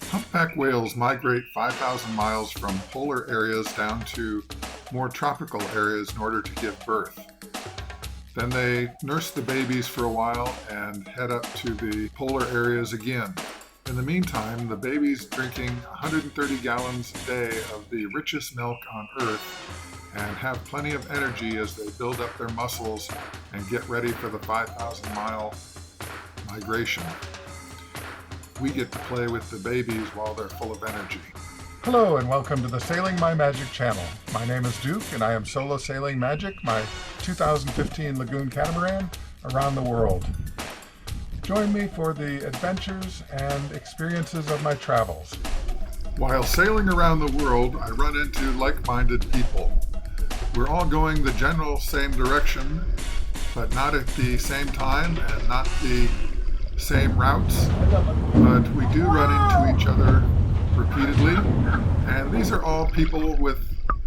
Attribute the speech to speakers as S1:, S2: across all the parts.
S1: Humpback whales migrate 5,000 miles from polar areas down to more tropical areas in order to give birth. Then they nurse the babies for a while and head up to the polar areas again. In the meantime, the babies drinking 130 gallons a day of the richest milk on Earth and have plenty of energy as they build up their muscles and get ready for the 5,000 mile migration. We get to play with the babies while they're full of energy.
S2: Hello and welcome to the Sailing My Magic channel. My name is Duke and I am solo sailing Magic, my 2015 Lagoon catamaran, around the world. Join me for the adventures and experiences of my travels.
S1: While sailing around the world, I run into like-minded people. We're all going the general same direction, but not at the same time and not the same routes, but we do run into each other repeatedly, and these are all people with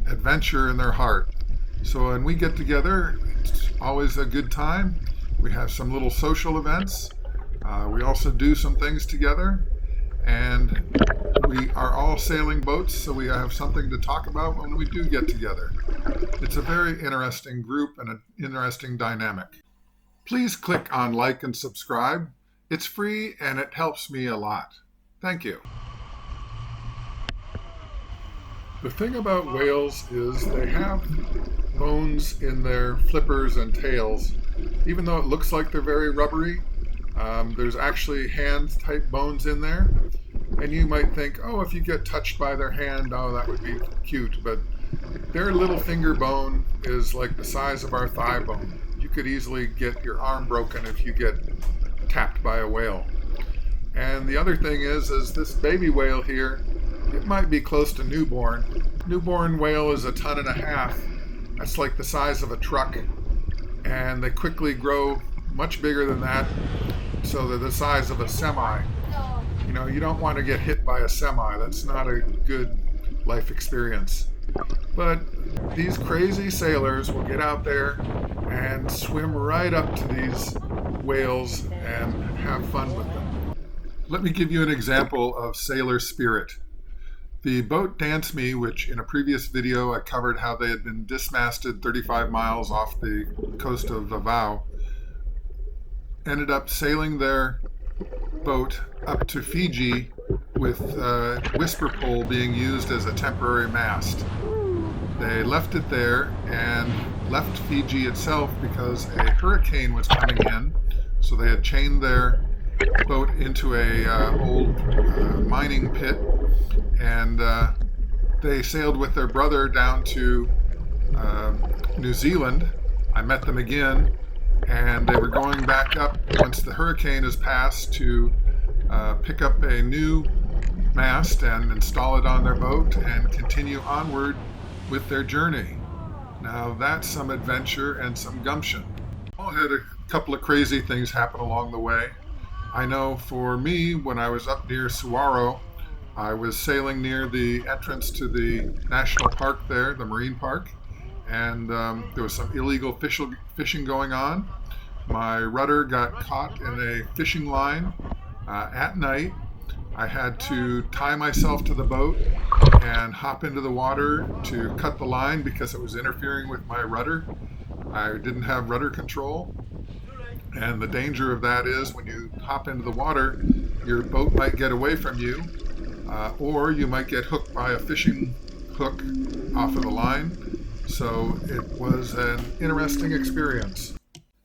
S1: adventure in their heart. So when we get together, it's always a good time. We have some little social events. We also do some things together, and we are all sailing boats, so we have something to talk about when we do get together. It's a very interesting group and an interesting dynamic. Please click on like and subscribe. It's free and it helps me a lot. Thank you. The thing about whales is they have bones in their flippers and tails. Even though it looks like they're very rubbery, there's actually hand-type bones in there. And you might think, oh, if you get touched by their hand, oh, that would be cute. But their little finger bone is like the size of our thigh bone. You could easily get your arm broken if you get tapped by a whale. And the other thing is this baby whale here, it might be close to newborn. Newborn whale is 1.5 tons. That's like the size of a truck. And they quickly grow much bigger than that, so they're the size of a semi. You know, you don't want to get hit by a semi. That's not a good life experience. But these crazy sailors will get out there and swim right up to these whales and have fun with them. Let me give you an example of sailor spirit. The boat Dance Me, which in a previous video I covered how they had been dismasted 35 miles off the coast of Davao, ended up sailing their boat up to Fiji with whisper pole being used as a temporary mast. They left it there and left Fiji itself because a hurricane was coming in, so they had chained their boat into a old mining pit, and they sailed with their brother down to New Zealand. I met them again, and they were going back up once the hurricane has passed to pick up a new mast and install it on their boat and continue onward with their journey. Now that's some adventure and some gumption. I had a couple of crazy things happen along the way. I know for me, when I was up near Saguaro, I was sailing near the entrance to the national park there, the marine park, and there was some illegal fishing going on. My rudder got caught in a fishing line at night. I had to tie myself to the boat and hop into the water to cut the line because it was interfering with my rudder. I didn't have rudder control. And the danger of that is when you hop into the water, your boat might get away from you, or you might get hooked by a fishing hook off of the line. So it was an interesting experience.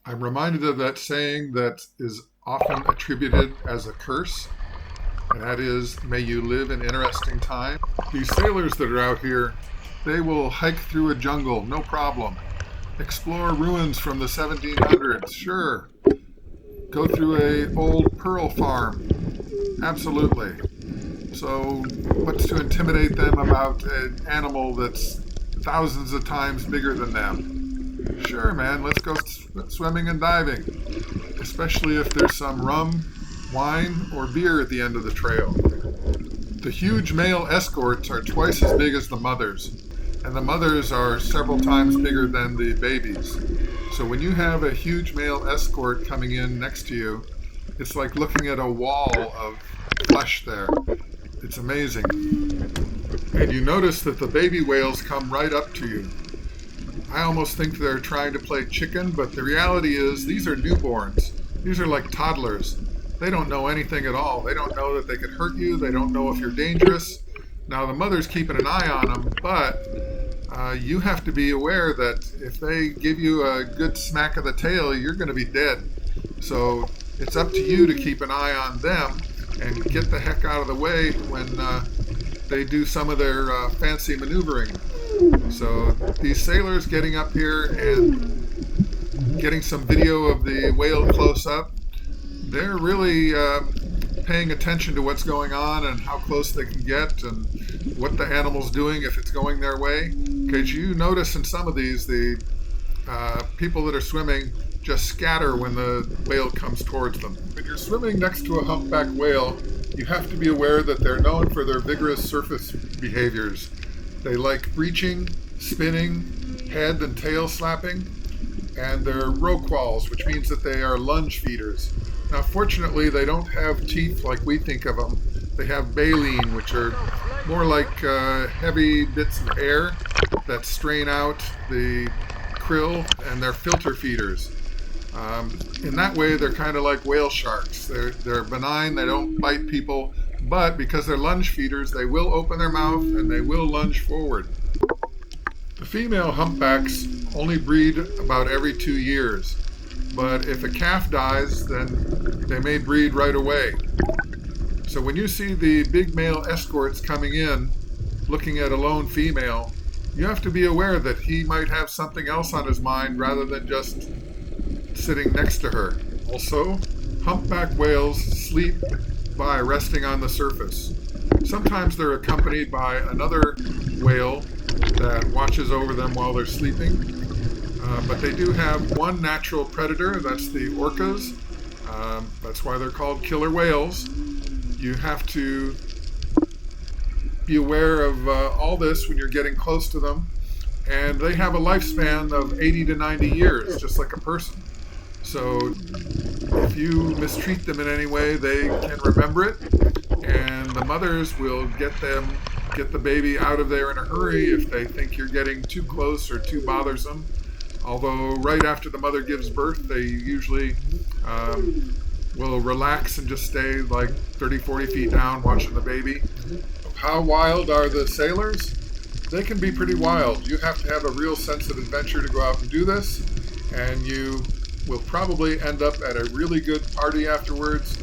S1: I'm reminded of that saying that is often attributed as a curse, and that is, may you live in interesting time. These sailors that are out here, they will hike through a jungle, no problem. Explore ruins from the 1700s, sure. Go through a old pearl farm, absolutely. So what's to intimidate them about an animal that's thousands of times bigger than them? Sure, man, let's go swimming and diving, especially if there's some rum, wine, or beer at the end of the trail. The huge male escorts are twice as big as the mothers, and the mothers are several times bigger than the babies. So when you have a huge male escort coming in next to you, it's like looking at a wall of flesh there. It's amazing. And you notice that the baby whales come right up to you. I almost think they're trying to play chicken, but the reality is these are newborns. These are like toddlers. They don't know anything at all. They don't know that they could hurt you. They don't know if you're dangerous. Now, the mother's keeping an eye on them, but you have to be aware that if they give you a good smack of the tail, you're going to be dead. So it's up to you to keep an eye on them and get the heck out of the way when they do some of their fancy maneuvering. So these sailors getting up here and getting some video of the whale close up, they're really paying attention to what's going on and how close they can get and what the animal's doing if it's going their way. Because you notice in some of these, the people that are swimming just scatter when the whale comes towards them. When you're swimming next to a humpback whale, you have to be aware that they're known for their vigorous surface behaviors. They like breaching, spinning, head and tail slapping, and they're roquals, which means that they are lunge feeders. Now, fortunately, they don't have teeth like we think of them. They have baleen, which are more like heavy bits of air that strain out the krill, and they're filter feeders. In that way, they're kind of like whale sharks. They're benign, they don't bite people, but because they're lunge feeders, they will open their mouth and they will lunge forward. The female humpbacks only breed about every 2 years, but if a calf dies, then they may breed right away. So when you see the big male escorts coming in, looking at a lone female, you have to be aware that he might have something else on his mind rather than just sitting next to her. Also, humpback whales sleep by resting on the surface. Sometimes they're accompanied by another whale that watches over them while they're sleeping. But they do have one natural predator, that's the orcas. That's why they're called killer whales. You have to be aware of all this when you're getting close to them. And they have a lifespan of 80 to 90 years, just like a person. So if you mistreat them in any way, they can remember it, and the mothers will get the baby out of there in a hurry if they think you're getting too close or too bothersome. Although right after the mother gives birth, they usually will relax and just stay like 30, 40 feet down watching the baby. How wild are the sailors? They can be pretty wild. You have to have a real sense of adventure to go out and do this, and you will probably end up at a really good party afterwards,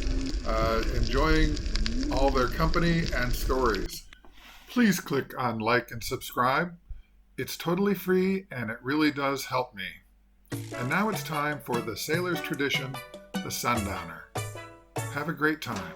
S1: enjoying all their company and stories. Please click on like and subscribe. It's totally free and it really does help me. And now it's time for the sailor's tradition, the sundowner. Have a great time.